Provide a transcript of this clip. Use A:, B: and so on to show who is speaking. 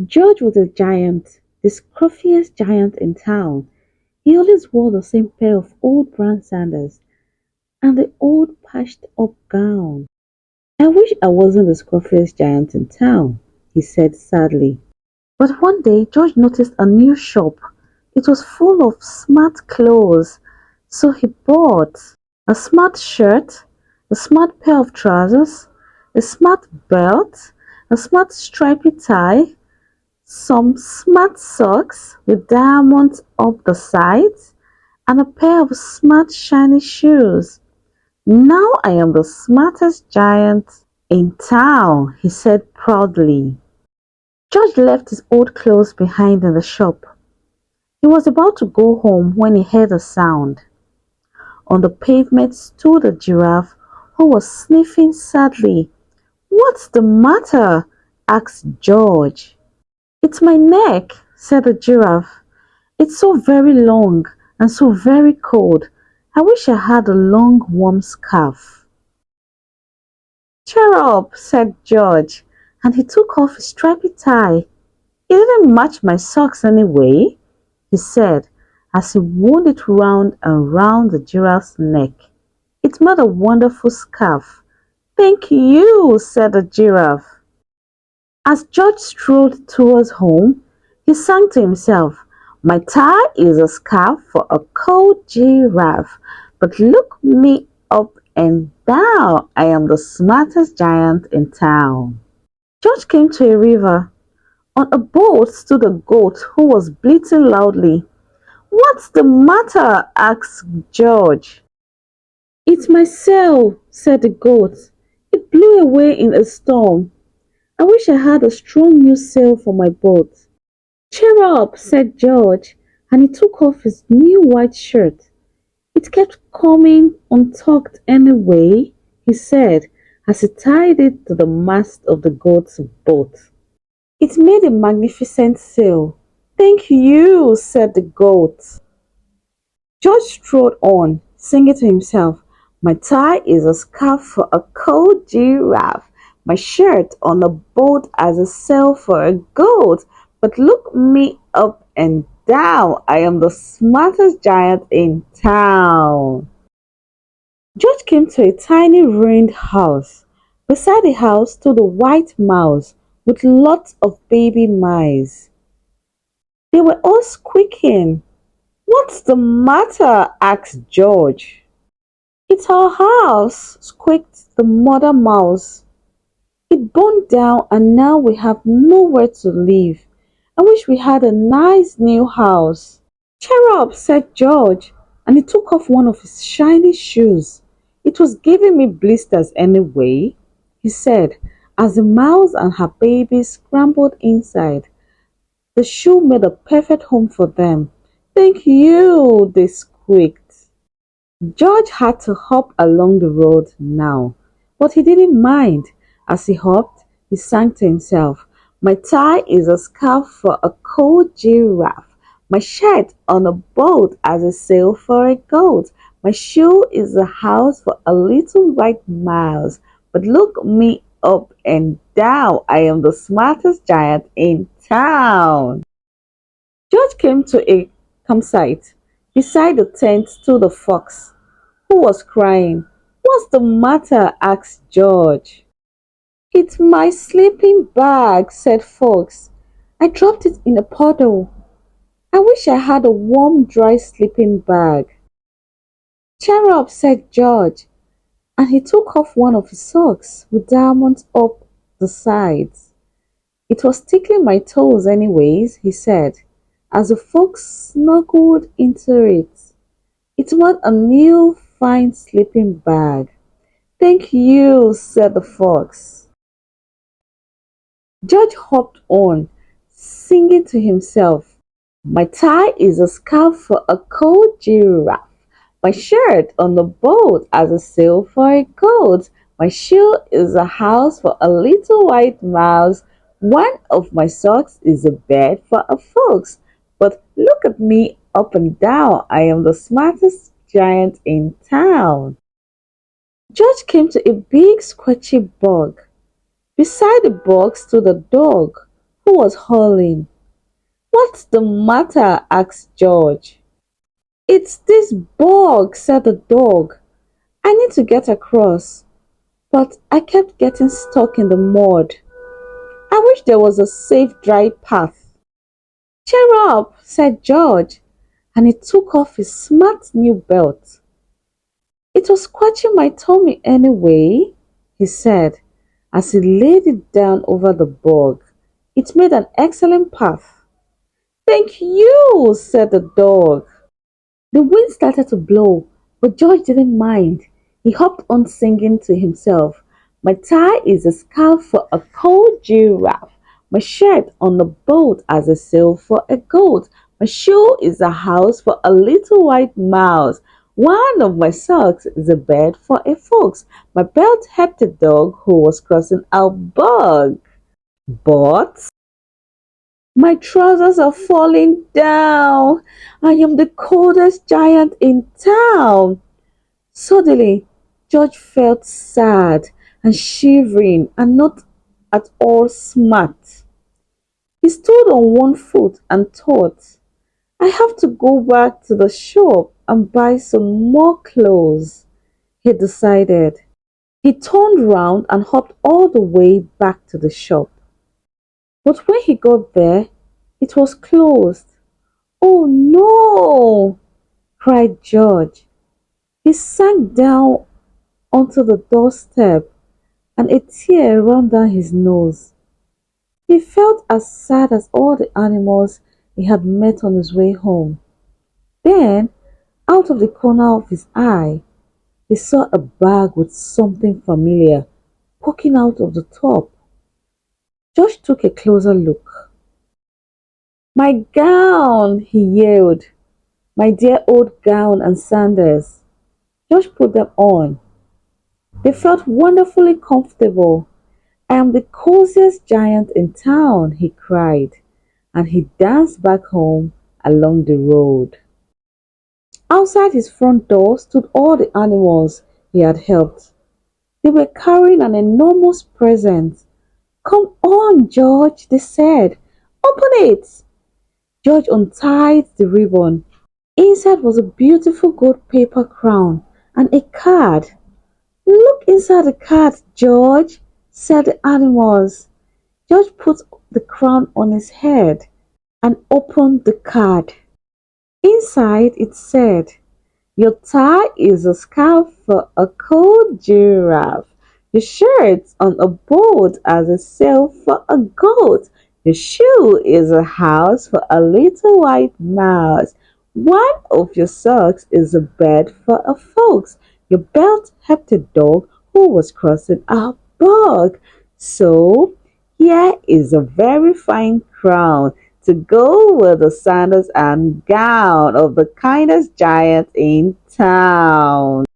A: George was a giant, the scruffiest giant in town. He always wore the same pair of old brown sandals and the old patched up gown. I wish I wasn't the scruffiest giant in town, he said sadly. But one day George noticed a new shop. It was full of smart clothes, so he bought a smart shirt, a smart pair of trousers, a smart belt, a smart stripy tie, some smart socks with diamonds up the sides, and a pair of smart shiny shoes. Now I am the smartest giant in town, he said proudly. George left his old clothes behind in the shop. He was about to go home when he heard a sound. On the pavement stood a giraffe who was sniffing sadly. "What's the matter?" asked George. "It's my neck," said the giraffe. "It's so very long and so very cold. I wish I had a long warm scarf." "Cheer up," said George, and he took off his stripy tie. "It didn't match my socks anyway," he said as he wound it round and round the giraffe's neck. "It made a wonderful scarf." "Thank you," said the giraffe. As George strolled towards home, he sang to himself, "My tie is a scarf for a cold giraffe, but look me up and down, I am the smartest giant in town." George came to a river. On a boat stood a goat who was bleating loudly. "What's the matter?" asked George. "It's my sail," said the goat. "It blew away in a storm. I wish I had a strong new sail for my boat." "Cheer up," said George, and he took off his new white shirt. "It kept coming untucked anyway," he said as he tied it to the mast of the goat's boat. "It made a magnificent sail." "Thank you," said the goat. George strode on, singing to himself, "My tie is a scarf for a cold giraffe. My shirt on a boat as a sail for a goat. But look me up and down, I am the smartest giant in town." George came to a tiny ruined house. Beside the house stood a white mouse with lots of baby mice. They were all squeaking. "What's the matter?" asked George. "It's our house," squeaked the mother mouse. "It burned down and now we have nowhere to live. I wish we had a nice new house." "Cheer up," said George, and he took off one of his shiny shoes. "It was giving me blisters anyway," he said, as the mouse and her baby scrambled inside. The shoe made a perfect home for them. "Thank you," they squeaked. George had to hop along the road now, but he didn't mind. As he hopped, he sang to himself, "My tie is a scarf for a cold giraffe. My shirt on a boat as a sail for a goat. My shoe is a house for a little white mouse. But look me up and down, I am the smartest giant in town." George came to a campsite. Beside the tent stood a fox, who was crying. "What's the matter?" asked George. "It's my sleeping bag," said Fox. "I dropped it in a puddle. I wish I had a warm, dry sleeping bag." "Cheer up," said George, and he took off one of his socks with diamonds up the sides. "It was tickling my toes anyways," he said, as the fox snuggled into it. "It was a new, fine sleeping bag." "Thank you," said the fox. George hopped on, singing to himself, "My tie is a scarf for a cold giraffe. My shirt on the boat as a sail for a goat. My shoe is a house for a little white mouse. One of my socks is a bed for a fox. But look at me up and down, I am the smartest giant in town." George came to a big squatchy bog. Beside the bog stood a dog, who was howling. "What's the matter?" asked George. "It's this bog," said the dog. "I need to get across, but I kept getting stuck in the mud. I wish there was a safe, dry path." "Cheer up," said George, and he took off his smart new belt. "It was scratching my tummy anyway," he said, as he laid it down over the bog. "It made an excellent path." "Thank you," said the dog. The wind started to blow, but George didn't mind. He hopped on singing to himself. "My tie is a scarf for a cold giraffe. My shirt on the boat as a sail for a goat. My shoe is a house for a little white mouse. One of my socks is a bed for a fox. My belt helped a dog who was crossing a bog. But my trousers are falling down. I am the coldest giant in town." Suddenly, George felt sad and shivering and not at all smart. He stood on one foot and thought, "I have to go back to the shop and buy some more clothes," he decided. He turned round and hopped all the way back to the shop. But when he got there, it was closed. "Oh no!" cried George. He sank down onto the doorstep and a tear ran down his nose. He felt as sad as all the animals he had met on his way home. Then, out of the corner of his eye, he saw a bag with something familiar poking out of the top. George took a closer look. "My gown!" he yelled. "My dear old gown and sandals." George put them on. They felt wonderfully comfortable. "I am the coziest giant in town," he cried, and he danced back home along the road. Outside his front door stood all the animals he had helped. They were carrying an enormous present. "Come on, George," they said. "Open it." George untied the ribbon. Inside was a beautiful gold paper crown and a card. "Look inside the card, George," said the animals. George put the crown on his head and opened the card. Inside it said, "Your tie is a scarf for a cold giraffe. Your shirt on a boat as a sail for a goat. Your shoe is a house for a little white mouse. One of your socks is a bed for a fox. Your belt helped a dog who was crossing a bog. So here is a very fine crown to go with the sandals and gown of the kindest giant in town."